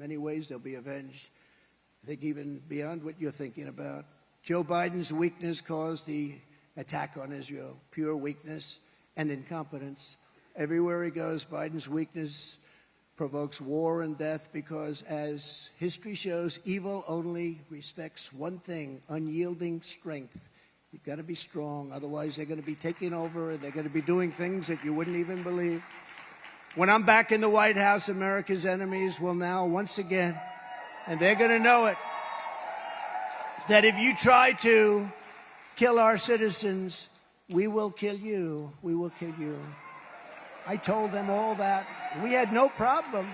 many ways they'll be avenged. I think even beyond what you're thinking about. Joe Biden's weakness caused the attack on Israel, pure weakness and incompetence. Everywhere he goes, Biden's weakness provokes war and death because, as history shows, evil only respects one thing, unyielding strength. You've got to be strong, otherwise they're going to be taking over and they're going to be doing things that you wouldn't even believe. When I'm back in the White House, America's enemies will now once again, and they're going to know it, that if you try to kill our citizens, we will kill you. We will kill you. I told them all that. We had no problem.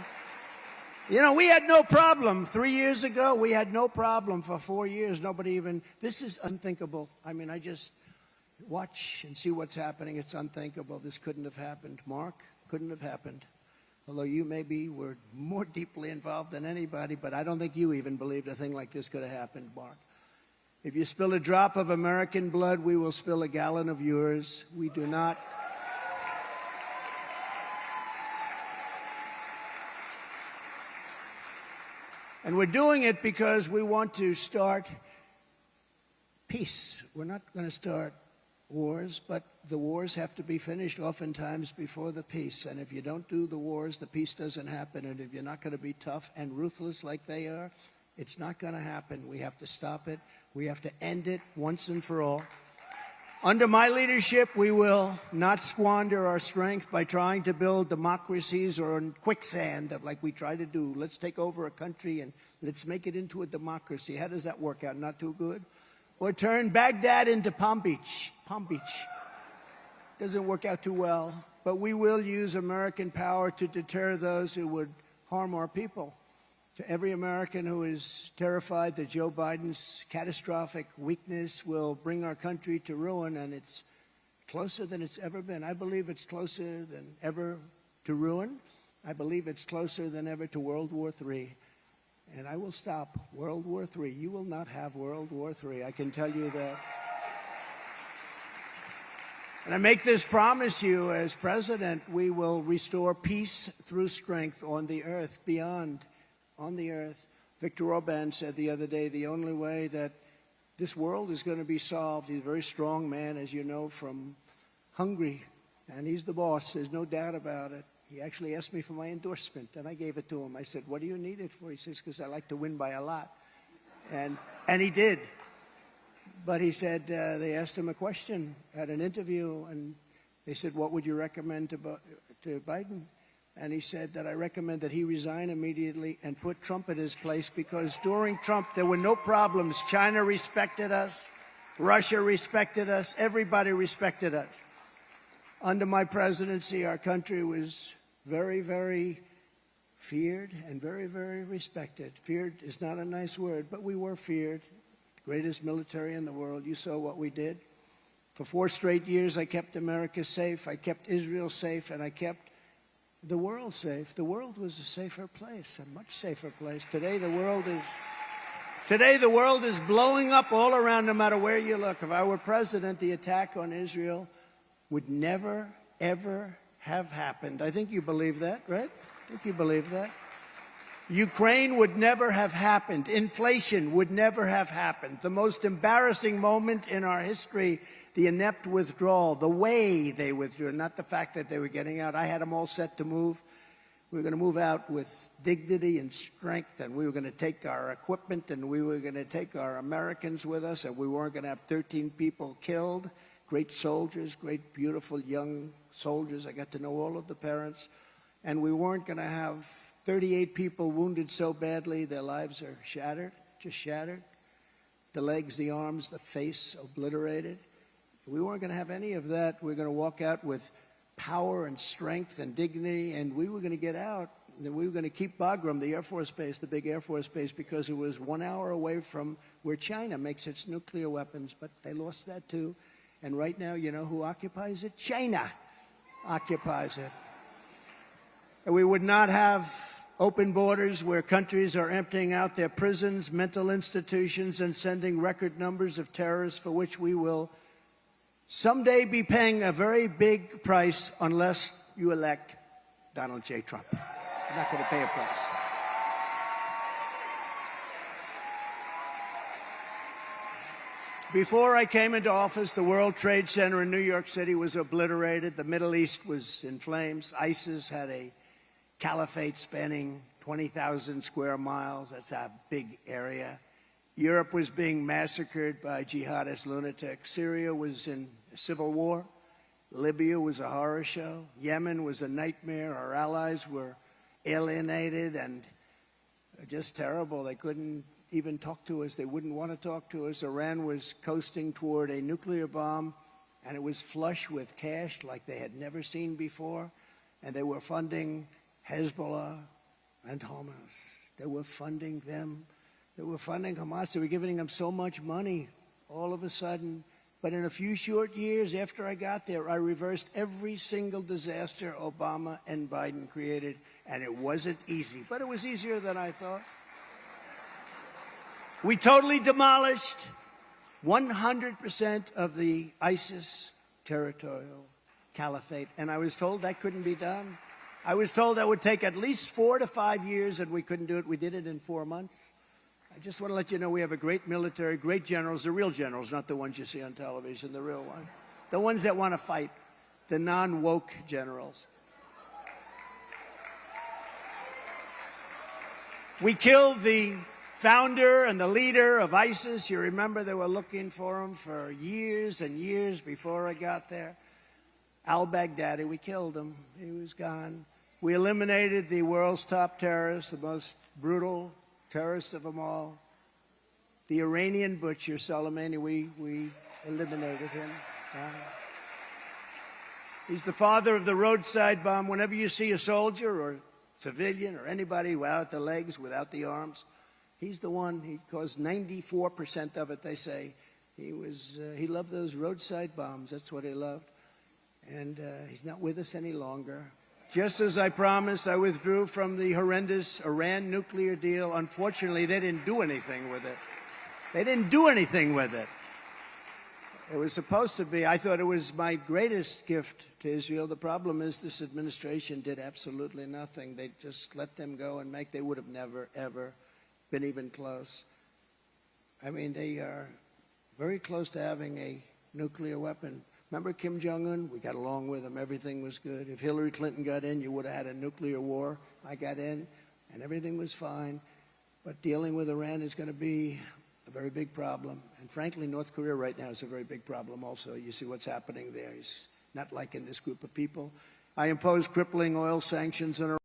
You know, we had no problem. 3 years ago, we had no problem. For 4 years, nobody even... This is unthinkable. I mean, I just watch and see what's happening. It's unthinkable. This couldn't have happened. Mark, couldn't have happened. Although you maybe were more deeply involved than anybody, but I don't think you even believed a thing like this could have happened, Mark. If you spill a drop of American blood, we will spill a gallon of yours. We do not... And we're doing it because we want to start peace. We're not going to start wars, but the wars have to be finished oftentimes before the peace. And if you don't do the wars, the peace doesn't happen. And if you're not going to be tough and ruthless like they are, it's not going to happen. We have to stop it. We have to end it once and for all. Under my leadership, we will not squander our strength by trying to build democracies or in quicksand like we try to do. Let's take over a country and let's make it into a democracy. How does that work out? Not too good. Or turn Baghdad into Palm Beach. Palm Beach. Doesn't work out too well. But we will use American power to deter those who would harm our people. To every American who is terrified that Joe Biden's catastrophic weakness will bring our country to ruin, and it's closer than it's ever been. I believe it's closer than ever to ruin. I believe it's closer than ever to World War III. And I will stop World War III. You will not have World War III. I can tell you that. And I make this promise to you as president, we will restore peace through strength on the earth, beyond on the earth. Viktor Orban said the other day, the only way that this world is going to be solved, he's a very strong man, as you know, from Hungary, and he's the boss, there's no doubt about it. He actually asked me for my endorsement, and I gave it to him. I said, what do you need it for? He says, because I like to win by a lot. And he did. But he said, they asked him a question at an interview, and they said, what would you recommend to Biden? And he said that I recommend that he resign immediately and put Trump in his place, because during Trump there were no problems. China respected us. Russia respected us. Everybody respected us. Under my presidency, our country was very, very feared and very, very respected. Feared is not a nice word, but we were feared. Greatest military in the world. You saw what we did. For 4 straight years, I kept America safe. I kept Israel safe, and I kept the world safe. The world was a safer place, a much safer place. Today the world is blowing up all around, no matter where you look. If I were president, the attack on Israel would never, ever have happened. I think you believe that, right? I think you believe that. Ukraine would never have happened. Inflation would never have happened. The most embarrassing moment in our history, the inept withdrawal, the way they withdrew, not the fact that they were getting out. I had them all set to move. We were going to move out with dignity and strength, and we were going to take our equipment, and we were going to take our Americans with us, and we weren't going to have 13 people killed, great soldiers, great, beautiful young soldiers. I got to know all of the parents. And we weren't going to have 38 people wounded so badly their lives are shattered, just shattered. The legs, the arms, the face obliterated. We weren't going to have any of that. We were going to walk out with power and strength and dignity, and we were going to get out. And we were going to keep Bagram, the Air Force Base, the big Air Force Base, because it was 1 hour away from where China makes its nuclear weapons. But they lost that too. And right now, you know who occupies it? China occupies it. And we would not have open borders where countries are emptying out their prisons, mental institutions, and sending record numbers of terrorists, for which we will someday be paying a very big price unless you elect Donald J. Trump. You're not going to pay a price. Before I came into office, the World Trade Center in New York City was obliterated. The Middle East was in flames. ISIS had a caliphate spanning 20,000 square miles. That's a big area. Europe was being massacred by jihadist lunatics. Syria was in a civil war. Libya was a horror show. Yemen was a nightmare. Our allies were alienated and just terrible. They couldn't even talk to us. They wouldn't want to talk to us. Iran was coasting toward a nuclear bomb, and it was flush with cash like they had never seen before. And they were funding Hezbollah and Hamas. They were funding them. They were funding Hamas. They were giving them so much money all of a sudden. But in a few short years after I got there, I reversed every single disaster Obama and Biden created. And it wasn't easy, but it was easier than I thought. We totally demolished 100% of the ISIS territorial caliphate. And I was told that couldn't be done. I was told that would take at least 4 to 5 years, and we couldn't do it. We did it in 4 months. I just want to let you know we have a great military, great generals, the real generals, not the ones you see on television, the real ones. The ones that want to fight, the non-woke generals. We killed the founder and the leader of ISIS. You remember they were looking for him for years and years before I got there. Al-Baghdadi, we killed him. He was gone. We eliminated the world's top terrorist, the most brutal terrorist of them all. The Iranian butcher, Soleimani, we eliminated him. He's the father of the roadside bomb. Whenever you see a soldier or civilian or anybody without the legs, without the arms, he's the one. He caused 94% of it, they say. He loved those roadside bombs. That's what he loved. And he's not with us any longer. Just as I promised, I withdrew from the horrendous Iran nuclear deal. Unfortunately, they didn't do anything with it. They didn't do anything with it. It was supposed to be. I thought it was my greatest gift to Israel. The problem is this administration did absolutely nothing. They just let them go and they would have never, ever been even close. I mean, they are very close to having a nuclear weapon. Remember Kim Jong-un? We got along with him. Everything was good. If Hillary Clinton got in, you would have had a nuclear war. I got in, and everything was fine. But dealing with Iran is going to be a very big problem. And frankly, North Korea right now is a very big problem also. You see what's happening there. He's not liking this group of people. I imposed crippling oil sanctions on Iran.